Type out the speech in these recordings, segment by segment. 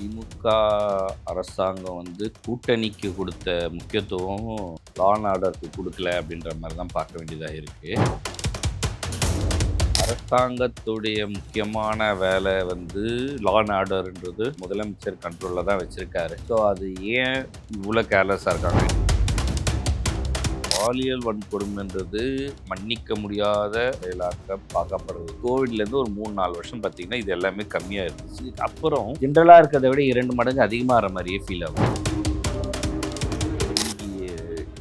திமுக அரசாங்கம் கூட்டணிக்கு கொடுத்த முக்கியத்துவம் லா அண்ட் ஆர்டருக்கு கொடுக்கல அப்படின்ற மாதிரி தான் பார்க்க வேண்டியதாக இருக்குது. அரசாங்கத்துடைய முக்கியமான வேலை லா அண்ட் ஆர்டர்ன்றது முதலமைச்சர் கண்ட்ரோலில் தான் வச்சுருக்காரு. ஸோ அது ஏன் இவ்வளோ கேர்லெஸ்ஸாக இருக்காங்க? பாலியல் வன்கொடுமைன்றது மன்னிக்க முடியாத செயலாக்க பார்க்கப்படுறது. கோவிட்லேருந்து ஒரு 3-4 வருஷம் பார்த்தீங்கன்னா இது எல்லாமே கம்மியாக இருந்துச்சு. அப்புறம் ஜென்ரலாக இருக்கிறத விட 2 மடங்கு அதிகமாகிற மாதிரியே ஃபீல் ஆகும்.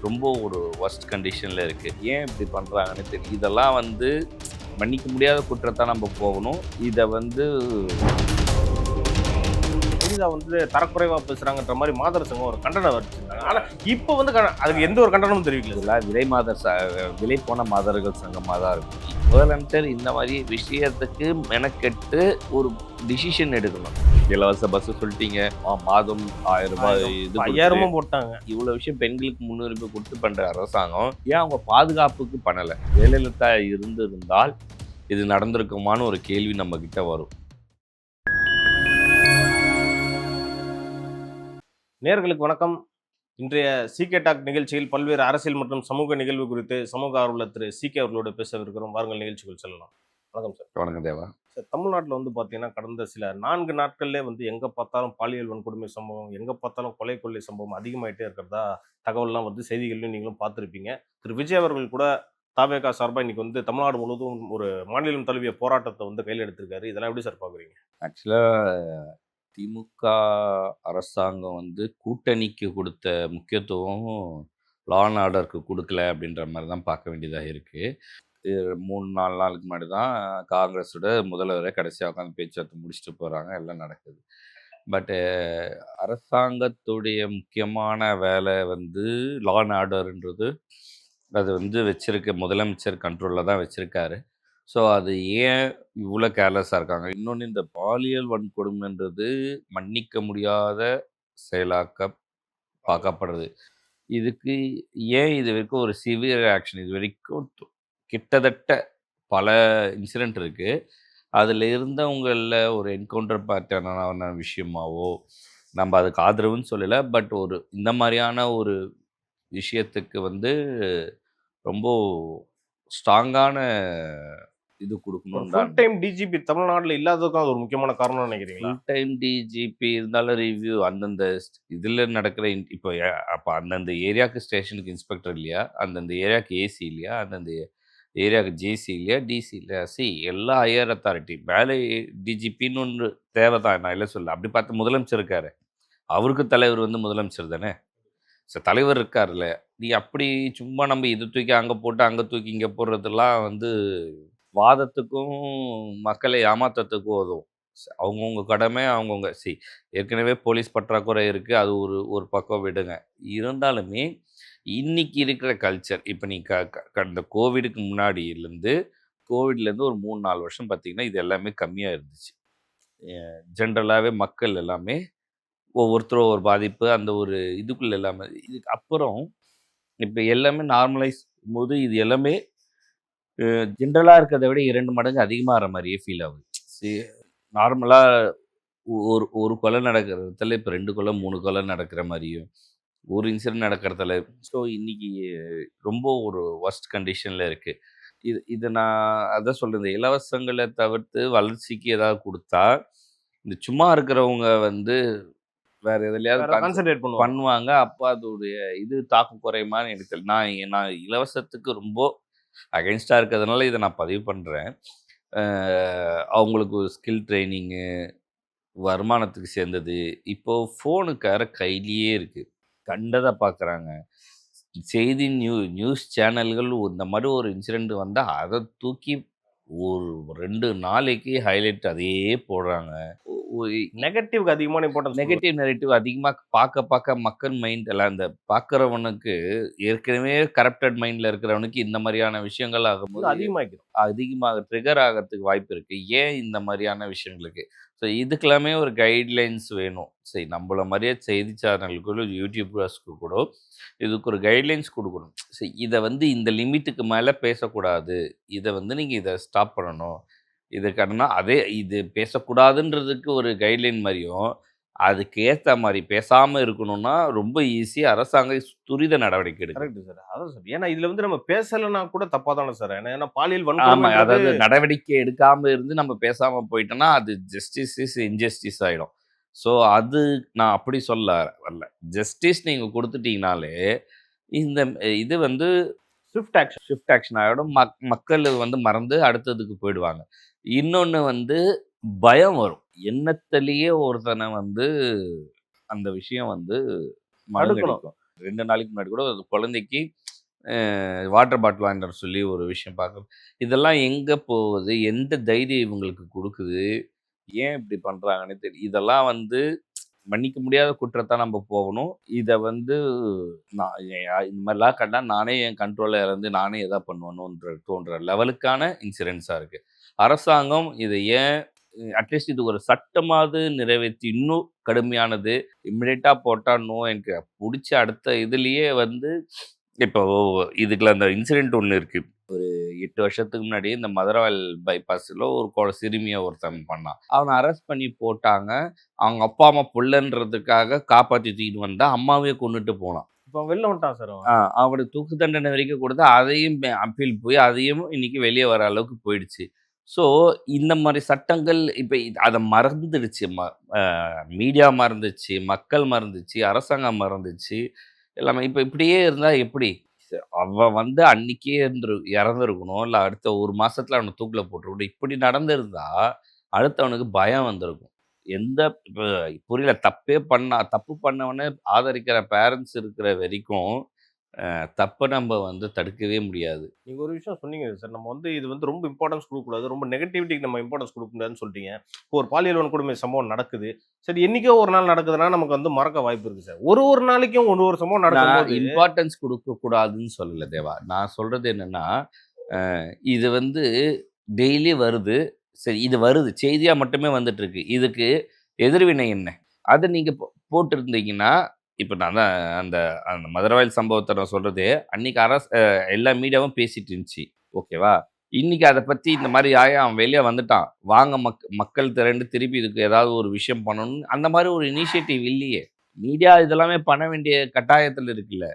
ரொம்ப ஒரு ஒர்ஸ்ட் கண்டிஷனில் இருக்குது. ஏன் இப்படி பண்ணுறாங்கன்னு தெரியும். இதெல்லாம் மன்னிக்க முடியாத குற்றத்தை நம்ம போகணும். இதை தரக்குறைவா பேசுறாங்கன்ற மாதிரி மாதர் சங்கம் ஒரு கண்டனம் வச்சிருந்தாங்க. ஆனா இப்போ அதுக்கு எந்த ஒரு கண்டனமும் தெரிவிக்கல. விலை போன மாதர்கள் சங்கமாக தான் இருக்கும். முதலமைச்சர் இந்த மாதிரி விஷயத்துக்கு மெனக்கெட்டு ஒரு டிசிஷன் எடுக்கணும். இலவச பஸ் சொல்லிட்டீங்க, மாதம் 1000 ரூபாய், 5000 போட்டாங்க. இவ்வளவு விஷயம் பெண்களுக்கு முன்னுரிமை கொடுத்து பண்ற அரசாங்கம் ஏன் அவங்க பாதுகாப்புக்கு பண்ணல? ஜெயலலிதா இருந்திருந்தால் இது நடந்திருக்குமான்னு ஒரு கேள்வி நம்ம கிட்ட வரும். நேயர்களுக்கு வணக்கம். இன்றைய சிகே டாக் நிகழ்ச்சியில் பல்வேறு அரசியல் மற்றும் சமூக நிகழ்வு குறித்து சமூக ஆர்வலர் திரு சிகே அவர்களோடு பேசவிருக்கிறோம். வாருங்கள் நிகழ்ச்சிகள் செல்லலாம். வணக்கம் சார். வணக்கம் தேவா. சார், தமிழ்நாட்டில் பார்த்தீங்கன்னா கடந்த சில 4 நாட்கள்லேயே எங்கே பார்த்தாலும் பாலியல் வன்கொடுமை சம்பவம், எங்கே பார்த்தாலும் கொலை கொள்ளை சம்பவம் அதிகமாகிட்டே இருக்கிறதா தகவல்லாம் செய்திகள்லையும் நீங்களும் பார்த்துருப்பீங்க. திரு விஜய் அவர்கள் கூட தாவேகா சார்பாக இன்னைக்கு தமிழ்நாடு முழுவதும் ஒரு மாநிலம் தழுவிய போராட்டத்தை கையில் எடுத்திருக்காரு. இதெல்லாம் எப்படி சார் பார்க்குறீங்க? ஆக்சுவலாக திமுக அரசாங்கம் கூட்டணிக்கு கொடுத்த முக்கியத்துவம் லா அண்ட் ஆர்டருக்கு கொடுக்கல அப்படின்ற மாதிரி தான் பார்க்க வேண்டியதாக இருக்குது. 3-4 நாளுக்கு முன்னாடி தான் காங்கிரஸோட முதல்வரை கடைசியாக உட்காந்து பேச்சுவார்த்தை முடிச்சுட்டு போகிறாங்க. எல்லாம் நடக்குது. பட்டு அரசாங்கத்துடைய முக்கியமான வேலை லா அண்ட் ஆர்டர்ன்றது அது வச்சிருக்க முதலமைச்சர் கண்ட்ரோலில் தான் வச்சுருக்காரு. ஸோ அது ஏன் இவ்வளோ கேர்லெஸ்ஸாக இருக்காங்க? இன்னொன்று, இந்த பாலியல் வன்கொடுமைன்றது மன்னிக்க முடியாத செயலாக்க பார்க்கப்படுறது. இதுக்கு ஏன் இது வரைக்கும் ஒரு சிவியர் ஆக்ஷன் இது வரைக்கும் கிட்டத்தட்ட பல இன்சிடெண்ட் இருக்குது. அதில் இருந்தவங்களில் ஒரு என்கவுண்டர் பேட்டர்னான விஷயமாவோ நம்ம அதுக்கு ஆதரவுன்னு சொல்லலை. பட் இந்த மாதிரியான ஒரு விஷயத்துக்கு ரொம்ப ஸ்ட்ராங்கான இது கொடுக்கணும். ஃபுல் டைம் டிஜிபி தமிழ்நாட்டில் இல்லாததுக்கும் அது ஒரு முக்கியமான காரணம் நினைக்கிறீங்களா? ஃபுல் டைம் டிஜிபி இருந்தாலும் ரிவ்யூ அந்தந்த இதில் நடக்கிற அப்போ அந்தந்த ஏரியாவுக்கு ஸ்டேஷனுக்கு இன்ஸ்பெக்டர் இல்லையா, அந்தந்த ஏரியாவுக்கு ஏசி இல்லையா, அந்தந்த ஏரியாவுக்கு ஜேசி இல்லையா, டிசி இல்லையா, எல்லா ஹையர் அத்தாரிட்டி மேலே டிஜிபின்னு ஒன்று தேவை தான். நான் இல்லை சொல்ல. அப்படி பார்த்து முதலமைச்சர் இருக்காரு, அவருக்கு தலைவர் முதலமைச்சர் தானே. சார், தலைவர் இருக்கார்ல, நீ அப்படி சும்மா நம்ம இது தூக்கி அங்கே போட்டு அங்கே தூக்கி இங்கே போடுறதெல்லாம் வாதத்துக்கும் மக்களை ஏமாற்றத்துக்கும் உதவும். அவங்கவுங்க கடமை அவங்கவுங்க. ஏற்கனவே போலீஸ் பற்றாக்குறை இருக்குது, அது ஒரு பக்கம் விடுங்க. இருந்தாலுமே இன்னைக்கு இருக்கிற கல்ச்சர், இப்போ நீ இந்த கோவிடுக்கு முன்னாடியிலேருந்து ஒரு 3-4 வருஷம் பார்த்திங்கன்னா இது எல்லாமே கம்மியாக இருந்துச்சு. ஜென்ரலாகவே மக்கள் எல்லாமே ஒவ்வொருத்தரும் ஒரு பாதிப்பு அந்த ஒரு இதுக்குள்ள எல்லாமே. இதுக்கு அப்புறம் இப்போ எல்லாமே நார்மலைஸ் போது இது எல்லாமே ஜென்ரலாக இருக்கிறத விட 2 மடங்கு அதிகமாகிற மாதிரியே ஃபீல் ஆகுது. நார்மலாக ஒரு கொலை நடக்கிறதுல இப்போ 2 கொலை 3 கொலை நடக்கிற மாதிரியும் ஒரு இன்சிடென்ட் நடக்கிறதுல. ஸோ இன்றைக்கி ரொம்ப ஒரு ஒர்ஸ்ட் கண்டிஷனில் இருக்குது. இது நான் அதான் சொல்கிறேன், இந்த இலவசங்களை தவிர்த்து வளர்ச்சிக்கு ஏதாவது கொடுத்தா இந்த சும்மா இருக்கிறவங்க வேற எதுலையாவது கான்சென்ட்ரேட் பண்ணுவாங்க. அப்போ அதோடைய இது தாக்கம் குறையுமான்னு எனக்கு தெரியல. நான் இலவசத்துக்கு ரொம்ப அகைன்ஸ்டாக இருக்கிறதுனால இதை நான் பதிவு பண்ணுறேன். அவங்களுக்கு ஸ்கில் ட்ரைனிங்கு, வருமானத்துக்கு சேர்ந்தது, இப்போது ஃபோனுக்கார கையிலேயே இருக்குது, கண்டதை பார்க்குறாங்க. செய்தி நியூஸ் சேனல்கள் இந்த மாதிரி ஒரு இன்சிடெண்ட் வந்தால் அதை தூக்கி ஒரு 2 நாளைக்கு ஹைலைட் அதையே போடுறாங்க. நெகட்டிவ்க்கு அதிகமான இம்பார்ட்டன்ஸ். நெகட்டிவ் நெரேட்டிவ் அதிகமாக பார்க்க மக்கள் மைண்ட் எல்லாம் இந்த பார்க்குறவனுக்கு ஏற்கனவே கரப்டட் மைண்டில் இருக்கிறவனுக்கு இந்த மாதிரியான விஷயங்கள் ஆகும்போது அதிகமாக ட்ரிகர் ஆகிறதுக்கு வாய்ப்பு இருக்குது. ஏன் இந்த மாதிரியான விஷயங்களுக்கு? ஸோ இதுக்கெல்லாமே ஒரு கைட்லைன்ஸ் வேணும். நம்மள மாதிரியே செய்தி சேனலுக்குள்ள யூடியூபர்ஸ்க்கு கூட இதுக்கு ஒரு கைட்லைன்ஸ் கொடுக்கணும். இதை இந்த லிமிட்டுக்கு மேலே பேசக்கூடாது, இதை நீங்கள் இதை ஸ்டாப் பண்ணணும், இதுக்கான அதே இது பேசக்கூடாதுன்றதுக்கு ஒரு கைட்லைன் மாதிரியும் அதுக்கு ஏத்த மாரி பேசாம இருக்கணும்னா, ரொம்ப ஈஸி. அரசாங்கம் துரித நடவடிக்கை எடுக்கணும். Correct sir. அதான் சார். ஏன்னா இதுல வந்து நம்ம பேசலன்னா கூட தப்பா தானே சார். ஏன்னா ஏன்னா பாலியல் ஆமா. வன்கொடுமைன்றது அதாவது நடவடிக்கை எடுக்காம இருந்து நம்ம பேசாம போயிட்டோம்னா, அது ஜஸ்டிஸ் இஸ் இன்ஜஸ்டிஸ் ஆயிடும். ஸோ அது நான் அப்படி சொல்ல வரல. ஜஸ்டிஸ் நீங்க குடுத்துட்டீங்கனாலே, இந்த இது வந்து ஸ்விஃப்ட் ஆக்ஷன். ஷிஃப்ட் ஆக்ஷன் ஆயிடும். மக்கள் வந்து மறந்து அடுத்ததுக்கு போயிடுவாங்க. இன்னொன்னு வந்து பயம் வரும். எண்ணத்திலேயே ஒருத்தன வந்து அந்த விஷயம் வந்து தடுக்கணும். மழுங்கடிக்கும். 2 நாளைக்கு முன்னாடி கூட ஒரு குழந்தைக்கு வாட்டர் பாட்டில் வாங்கிட்டு வர சொல்லி ஒரு விஷயம் பார்க்குறோம். இதெல்லாம் எங்க போகுது? எந்த தைரியம் இவங்களுக்கு குடுக்குது? ஏன் இப்படி பண்றாங்கன்னே இதெல்லாம் வந்து மன்னிக்க முடியாத குற்றத்தா நம்ம போகணும். இத வந்து நான் இந்த மாதிரிலாம் கண்டா நானே என் கண்ட்ரோல்ல இருந்து நானே எதா பண்ணுவேனோன்ற தோன்ற லெவலுக்கான இன்சிடென்ட்ஸா இருக்கு. அரசாங்கம் இத ஏன் அட்லீஸ்ட் இது ஒரு சட்டமாவது நிறைவேத்தி இன்னும் கடுமையானது இமிடியேட்டா போட்டா எனக்கு புடிச்ச அடுத்த இதுலயே வந்து இப்போ இதுக்குள்ள அந்த இன்சிடென்ட் ஒண்ணு இருக்கு. ஒரு 8 வருஷத்துக்கு முன்னாடி இந்த மதுரவாயல் பைபாஸ்ல ஒரு சிறுமிய ஒருத்தன் பண்ணான். அவன அரெஸ்ட் பண்ணி போட்டாங்க. அவங்க அப்பா, அம்மா புள்ளன்றதுக்காக காப்பாத்தி தூக்கிட்டு வந்தா, அம்மாவையே கொன்னுட்டு போனான். இப்ப அவன் வெளில வந்துட்டான் சார் அவன். அவனுக்கு தூக்கு தண்டனை வரைக்கும் கொடுத்து, அதையும் அப்பீல் போய் அதையும் இன்னைக்கு வெளிய வர அளவுக்கு போயிடுச்சு. ஸோ இந்த மாரி சட்டங்கள் இப்ப அத மறந்துடுச்சு. மீடியா மறந்துச்சு, மக்கள் மறந்துச்சு, அரசாங்கம் மறந்துச்சு. எல்லாமே இப்ப இப்படியே இருந்தா எப்படி? அவன் வந்து அன்னைக்கே இறந்திருக்கணும். இல்ல அடுத்த 1 மாசத்துல அவன தூக்குல போட்டுருக்கணும். இப்படி நடந்திருந்தா, அடுத்தவனுக்கு பயம் வந்திருக்கும். எந்த இப்ப புரியல தப்பு பண்ணவன ஆதரிக்கிற பேரண்ட்ஸ் இருக்கிற வரைக்கும், தப்ப நம்ம வந்து தடுக்கவே முடியாது. நீங்க ஒரு விஷயம் சொன்னீங்க சார். நம்ம வந்து இது வந்து ரொம்ப இம்பார்ட்டன்ஸ் குடுக்கக்கூடாது. ரொம்ப நெகட்டிவிட்டிக்கு நம்ம இம்பார்ட்டன்ஸ் குடுக்க முடியாதுன்னு சொல்ட்டீங்க. இப்போ ஒரு பாலியல் வன்கொடுமை சம்பவம் நடக்குது. சரி என்னைக்கோ ஒரு நாள் நடக்குதுன்னா, நமக்கு வந்து மறக்க வாய்ப்பு இருக்கு சார். ஒரு நாளைக்கும் ஒரு சம்பவம் நான் நடக்கும்போது இம்பார்ட்டன்ஸ் குடுக்கக்கூடாதுன்னு சொல்லல தேவா. நான் சொல்றது என்னன்னா, இது வந்து டெய்லி வருது. சரி இது வருது. செய்தியா மட்டுமே வந்துட்டு இருக்கு. இதுக்கு எதிர்வினை என்ன? அத நீங்க போட்டிருந்தீங்கன்னா, இப்ப நான் தான் அந்த அந்த மதுரவாயல் சம்பவத்த நான் சொல்றது, அன்னைக்கு எல்லா மீடியாவும் பேசிட்டு இருந்துச்சு. ஓகேவா? இன்னைக்கு அத பத்தி இந்த மாரி அவன் வெளிய வந்துட்டான். வாங்க மக்கள் திரண்டு திருப்பி இதுக்கு ஏதாவது ஒரு விஷயம் பண்ணணும்னு அந்த மாரி ஒரு இனிஷியேட்டிவ் இல்லையே. மீடியா இதெல்லாமே பண்ண வேண்டிய கட்டாயத்துல இருக்குல்ல.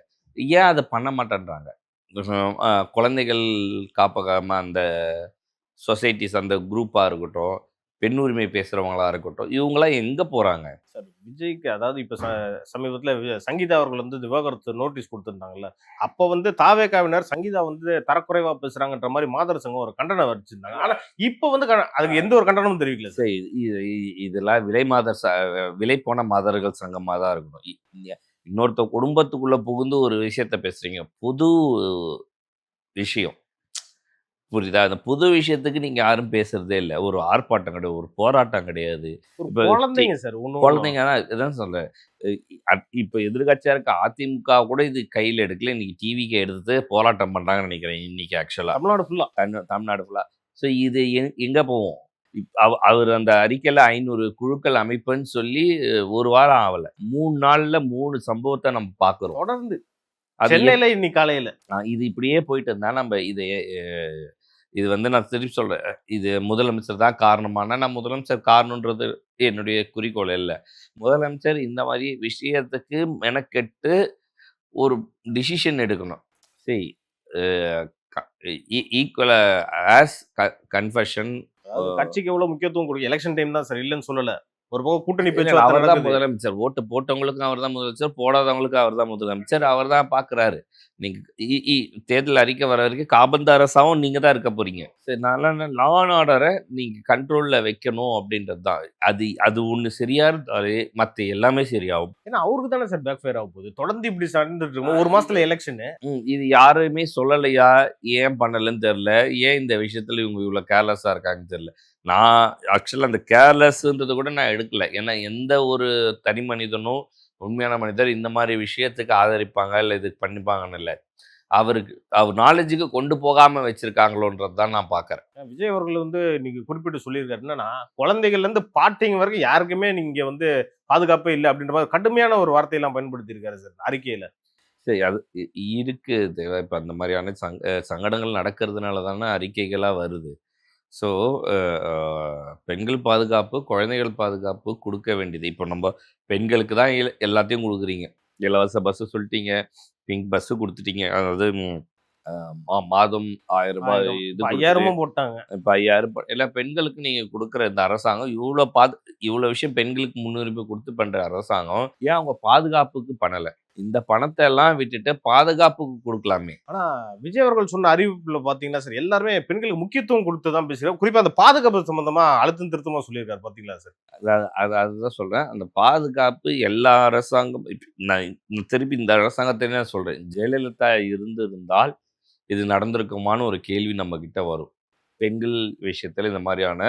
ஏன் அத பண்ண மாட்டேன்றாங்க? குழந்தைகள் காப்பகம் அந்த சொசைட்டிஸ் அந்த குரூப்பா இருக்கட்டும், பெண் உரிமை பேசுறவங்களா இருக்கட்டும், இவங்கலாம் எங்க போறாங்க? சார் விஜய்க்கு அதாவது இப்ப சமீபத்துல சங்கீதா அவர்கள் வந்து விவாகரத்து நோட்டீஸ் குடுத்திருந்தாங்கல்ல. அப்ப வந்து தாவேகாவினர் சங்கீதா வந்து தரக்குறைவா பேசுறாங்கன்ற மாரி மாதர் சங்கம் ஒரு கண்டனம் வச்சிருந்தாங்க. ஆனா இப்ப வந்து அதுக்கு எந்த ஒரு கண்டனமும் தெரிவிக்கல சார். சரி இதெல்லாம் விலை போன மாதர்கள் சங்கமா தான் இருக்கணும். இன்னொருத்த குடும்பத்துக்குள்ள புகுந்து ஒரு விஷயத்த பேசுறீங்க. புது விஷயம். புரியுதா? அந்த புது விஷயத்துக்கு நீங்க யாரும் பேசுறதே இல்ல. ஒரு ஆர்ப்பாட்டம் கிடையாது. ஒரு போராட்டம் கிடையாது. ஒரு இப்ப குழந்தைங்க சார். ஒண்ணும் குழந்தைங்க இதான் சொல்றேன். இப்ப எதிர்க்கட்சியா இருக்க அதிமுக கூட இது கையில எடுக்கல. இன்னைக்கு டிவிக்கு எடுத்து போராட்டம் பண்றாங்கன்னு நினைக்கிறேன். இன்னைக்கு ஆக்சுவலா. தமிழ்நாடு ஃபுல்லா. தமிழ்நாடு ஃபுல்லா. ஸோ இது எங்க போவும்? அவர் அந்த அறிக்கையில 500 குழுக்கள் அமைப்புன்னு சொல்லி 1 வாரம் ஆவல. 3 நாள்ல 3 சம்பவத்த நம்ம பார்க்குறோம். தொடர்ந்து அது சென்னையில இன்னைக்கு காலையில. இது இப்படியே போயிட்டு இருந்தா நம்ம இது வந்து நான் திருப்பி சொல்றேன். இது முதலமைச்சர் தான் காரணமானா, நான் முதலமைச்சர் காரணம்ன்றது என்னுடைய குறிக்கோள் இல்ல. முதலமைச்சர் இந்த மாரி விஷயத்துக்கு மெனக்கெட்டு ஒரு டிசிஷன் எடுக்கணும். சரி அ க ஈக்குவல் ஆஸ் கன்ஃபெஷன் அதாவது கட்சிக்கு எவ்வளவு முக்கியத்துவம் கொடுக்கும். எலக்ஷன் டைம் தான் சார். இல்லன்னு சொல்லல. ஒரு பக்கம் கூட்டணி இல்ல பேச்சுவார்த்தை அவர் தான் நடக்குது. முதலமைச்சர். ஓட்டு போட்டவங்களுக்கும் அவர் தான் முதலமைச்சர். போடாதவங்களுக்கும் அவர் தான் முதலமைச்சர். அவர் தான் பார்க்குறாரு. நீங்க இ இ தேர்தல் அறிக்கை வர வரைக்கும் காபந்து அரசாவும் நீங்க தான் இருக்க போறீங்க. சரி லா அண்ட் ஆர்டர நீங்க கண்ட்ரோல்ல வைக்கணும் அப்படின்றது தான். அது ஒண்ணு சரியா இருந்தாலே மத்த எல்லாமே சரியாகும். ஏன்னா அவருக்கு தானே சார் பேக் ஃபயர் ஆக போகுது. தொடர்ந்து இப்படி நடந்துட்டு இருக்கும். ஒரு மாசத்துல எலெக்ஷனு. இது யாருமே சொல்லலையா? ஏன் பண்ணலன்னு தெரியல. ஏன் இந்த விஷயத்துல இவங்க இவ்வளவு கேர்லெஸ்ஸா இருக்காங்கன்னு தெரியல. நான் ஆக்சுவலா அந்த கேர்லெஸ்ன்றத கூட நான் எடுக்கல. ஏன்னா எந்த ஒரு தனி மனிதனும் உண்மையான மனிதர் இந்த மாதிரி விஷயத்துக்கு ஆதரிப்பாங்க, இல்ல இதுக்கு பண்ணிப்பாங்கன்னு இல்ல. அவர் நாலேஜுக்கு கொண்டு போகாம வச்சிருக்காங்களோன்றது தான் நான் பார்க்குறேன். விஜய் அவர்கள் வந்து இன்னைக்கு குறிப்பிட்டு சொல்லியிருக்காரு. என்னன்னா, குழந்தைகள்ல இருந்து பாட்டிங்க வரைக்கும் யாருக்குமே நீங்க வந்து பாதுகாப்பே இல்ல அப்படின்ற மாதிரி கடுமையான ஒரு வார்த்தையெல்லாம் பயன்படுத்தி இருக்காரு சார் அறிக்கையில. சரி அது இருக்கு தேவா. இப்ப அந்த மாதிரியான சங்கடங்கள் நடக்கிறதுனால தானே அறிக்கைகளா வருது. ஸோ பெண்கள் பாதுகாப்பு, குழந்தைகள் பாதுகாப்பு குடுக்க வேண்டியது. இப்போ நம்ம பெண்களுக்கு தான் எல்லாத்தையும் குடுக்குறீங்க. இலவச பஸ்ஸு சொல்லிட்டீங்க. பிங்க் பஸ்ஸு குடுத்துட்டீங்க. அதாவது மாதம் ரூ. 1000 1000 இது இப்ப குடுத்துட்டு 5000 போட்டாங்க. இப்ப 5000 எல்லா பெண்களுக்கு நீங்க குடுக்குற இந்த அரசாங்கம் இவ்வளோ விஷயம் பெண்களுக்கு முன்னுரிமை குடுத்து பண்ற அரசாங்கம், ஏன் அவங்க பாதுகாப்புக்கு பண்ணல? இந்த பணத்த எல்லாம் விட்டுட்டு பாதுகாப்புக்கு குடுக்கலாமே! ஆனா விஜய் அவர்கள் சொன்ன அறிவிப்புல பாத்தீங்கன்னா சார், எல்லாருமே பெண்களுக்கு முக்கியத்துவம் குடுத்து தான் பேசுறாரு. குறிப்பா அந்த பாதுகாப்பு சம்பந்தமா அழுத்தம் திருத்தமா சொல்லியிருக்காரு பாத்தீங்களா சார்? அதுதான் சொல்றேன். அந்த பாதுகாப்பு எல்லா அரசாங்கம் நான் திருப்பி இந்த அரசாங்கத்தை தான் சொல்றேன். ஜெயலலிதா இருந்திருந்தால், இது நடந்திருக்குமான்னு ஒரு கேள்வி நம்மகிட்ட வரும். பெண்கள் விஷயத்துல இந்த மாரியான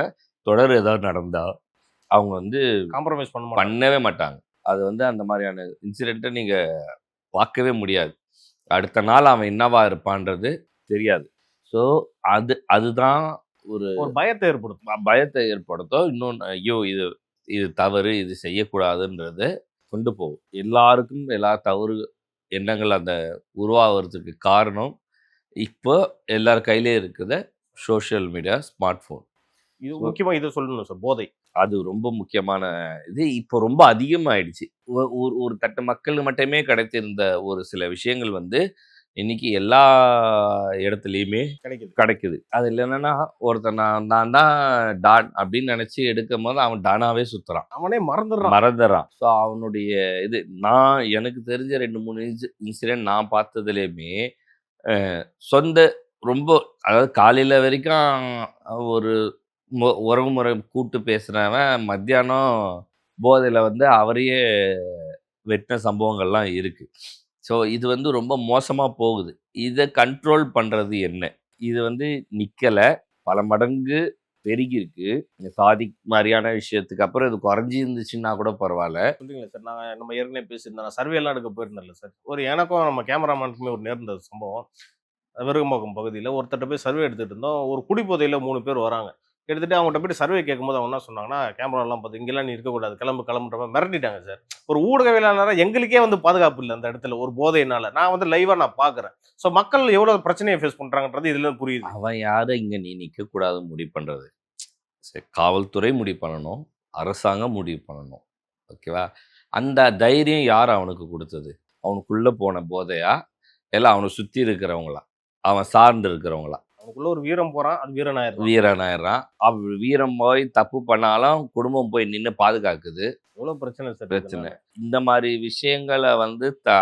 தொடர் ஏதாவது நடந்தா, அவங்க வந்து காம்ப்ரமைஸ் பண்ண மாட்டாங்க. பண்ணவே மாட்டாங்க. அது அந்த மாரியான இன்சிடென்ட்ட நீங்க பார்க்கவே முடியாது. அடுத்த நாள் அவன் என்னவா இருப்பான்றது தெரியாது. ஸோ அதுதான் ஒரு ஒரு பயத்த ஏற்படுத்தும். பயத்தை ஏற்படுத்தும். இன்னொன்னு, ஐயோ! இது இது தவறு, இது செய்யக்கூடாதுன்றத கொண்டு போகும். எல்லாருக்கும் எல்லா தவறு எண்ணங்கள் உருவாகுறதுக்கு காரணம், இப்போ எல்லார் கையிலயும் இருக்குத சோஷியல் மீடியா, ஸ்மார்ட் ஃபோன். இது முக்கியமா இத சொல்லணும் சார். போதை. அது ரொம்ப முக்கியமான இது. இப்போ ரொம்ப அதிகமாயிடுச்சு. ஒரு தட்டு மக்களுக்கு மட்டுமே கிடைத்திருந்த ஒரு சில விஷயங்கள் இன்னைக்கு எல்லா இடத்துலயுமே கிடைக்குது. கிடைக்குது. அதுல என்னன்னா, ஒருத்தன் நான் தான் டான் அப்படின்னு நினைச்சு எடுக்கும்போது, அவன் டானாவே சுத்துறான். அவனே மறந்துடுறான். மறந்துடுறான். ஸோ அவனுடைய இது எனக்கு தெரிஞ்ச 2, 3 இன்சிடென்ட் நான் பார்த்ததுலயுமே, அ சொந்த ரொம்ப அதாவது காலையில வரைக்கும் ஒரு உறவுமுறை கூட்டு பேசுறவன், மத்தியானம் போதையில அவரையே வெட்டின சம்பவங்கள்லாம் இருக்கு. ஸோ இது ரொம்ப மோசமா போகுது. இத கண்ட்ரோல் பண்றது என்ன? இது நிக்கல. பல மடங்கு பெருகியிருக்கு. இந்த சாதிக் மாரியான விஷயத்துக்கு அப்புறம் இது குறைஞ்சு இருந்துச்சுன்னா கூட பரவால்ல. சொல்றீங்களா சார்? நம்ம ஏற்கனவே பேசியிருந்தோம். நான் சர்வே எல்லாம் எடுக்க போயிருந்தேன்ல சார். எனக்கும் நம்ம கேமராமேனுக்குமே ஒரு நேர்ந்த சம்பவம். விருகம்பாக்கம் பகுதியில ஒருத்தர்ட்ட போய் சர்வே எடுத்துட்டு இருந்தோம். ஒரு குடிபோதையில 3 பேர் வராங்க. எடுத்துட்டு அவங்கள்ட்ட போயிட்டு சர்வே கேட்கும்போது அவங்க என்ன சொன்னாங்கன்னா, கேமராலாம் பார்த்து இங்கெல்லாம் நீ இருக்கக்கூடாது. கிளம்புன்ற மாரி மிரட்டிட்டாங்க சார். ஒரு ஊடகவியலாளரா எங்களுக்கே பாதுகாப்பு இல்ல அந்த இடத்துல ஒரு போதையினால. நான் லைவா நான் பார்க்குறேன். ஸோ மக்கள் எவ்வளவு பிரச்சனைய ஃபேஸ் பண்றாங்கன்றது இதுல புரியுது. அவன் யாரு இங்க நீ நிக்கக்கூடாதுன்னு முடிவு பண்றது? சரி, காவல்துறை முடிவு பண்ணணும். அரசாங்கம் முடிவு பண்ணணும். ஓகேவா? அந்த தைரியம் யார் அவனுக்கு குடுத்தது? அவனுக்குள்ள போன போதையா? இல்ல அவன சுத்தி இருக்கிறவங்களா? அவன் சார்ந்து இருக்கிறவங்களா? அவனுக்குள்ள ஒரு வீரம் போறான். அது வீரன் ஆயிடுறான். வீரன் ஆயிடுறான். வீரம் போய் தப்பு பண்ணாலும் குடும்பம் போய் நின்னு பாதுகாக்குது. எவ்வளவு பிரச்சனை சார் பிரச்சனை. இதனால. இந்த மாரி விஷயங்கள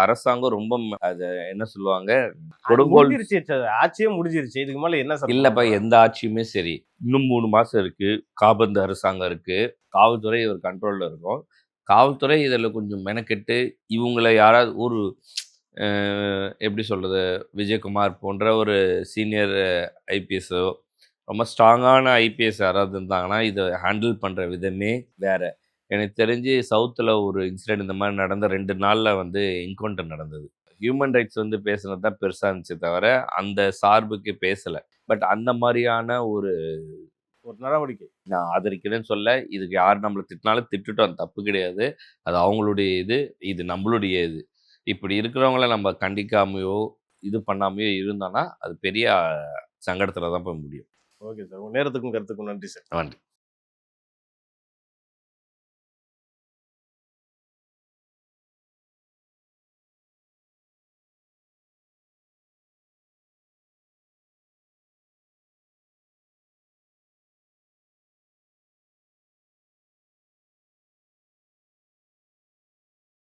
அரசாங்கம் ரொம்ப அத என்ன சொல்லுவாங்க? அது கொடுங்கோல் முடிஞ்சிருச்சு சார். ஆட்சியே முடிஞ்சிருச்சு. இதுக்கு மேல என்ன சார் இல்லப்பா, பண்ண போறாங்க? எந்த ஆட்சியுமே சரி. இன்னும் 3 மாசம் இருக்கு. காபந்து அரசாங்கம் இருக்கு. காவல்துறை ஒரு கண்ட்ரோல்ல இருக்கும். காவல்துறை இதில கொஞ்சம் மெனக்கெட்டு, இவங்கள யாராவது ஒரு அ எப்படி சொல்றது? விஜயகுமார் போன்ற ஒரு சீனியர் ஐபிஎஸ்ஸோ, ரொம்ப ஸ்ட்ராங்கான ஐபிஎஸ் யாராவது இருந்தாங்கன்னா, இத ஹேண்டில் பண்ற விதமே வேற. எனக்கு தெரிஞ்சு சவுத்துல ஒரு இன்சிடென்ட் இந்த மாரி நடந்த 2 நாள்ல என்கவுண்டர் நடந்தது. ஹியூமன் ரைட்ஸ் பேசுனது தான் பெருசா இருந்துச்சே தவிர, அந்த சார்புக்கு பேசல. பட் அந்த மாரியான ஒரு ஒரு நடவடிக்கை. நான் ஆதரிக்கிறேன்னு சொல்ல. இதுக்கு யார் நம்மள திட்டினாலும் திட்டுட்டோம். தப்பு கிடையாது. அது அவங்களுடைய இது. இது நம்மளுடைய இது. இப்படி இருக்கிறவங்கள நம்ம கண்டிக்காமயோ, இது பண்ணாமயோ இருந்தோம்னா, அது பெரிய சங்கடத்துல தான் போய் முடியும். Okay sir. உங்க நேரத்துக்கும் கருத்துக்கும் நன்றி சார். நன்றி.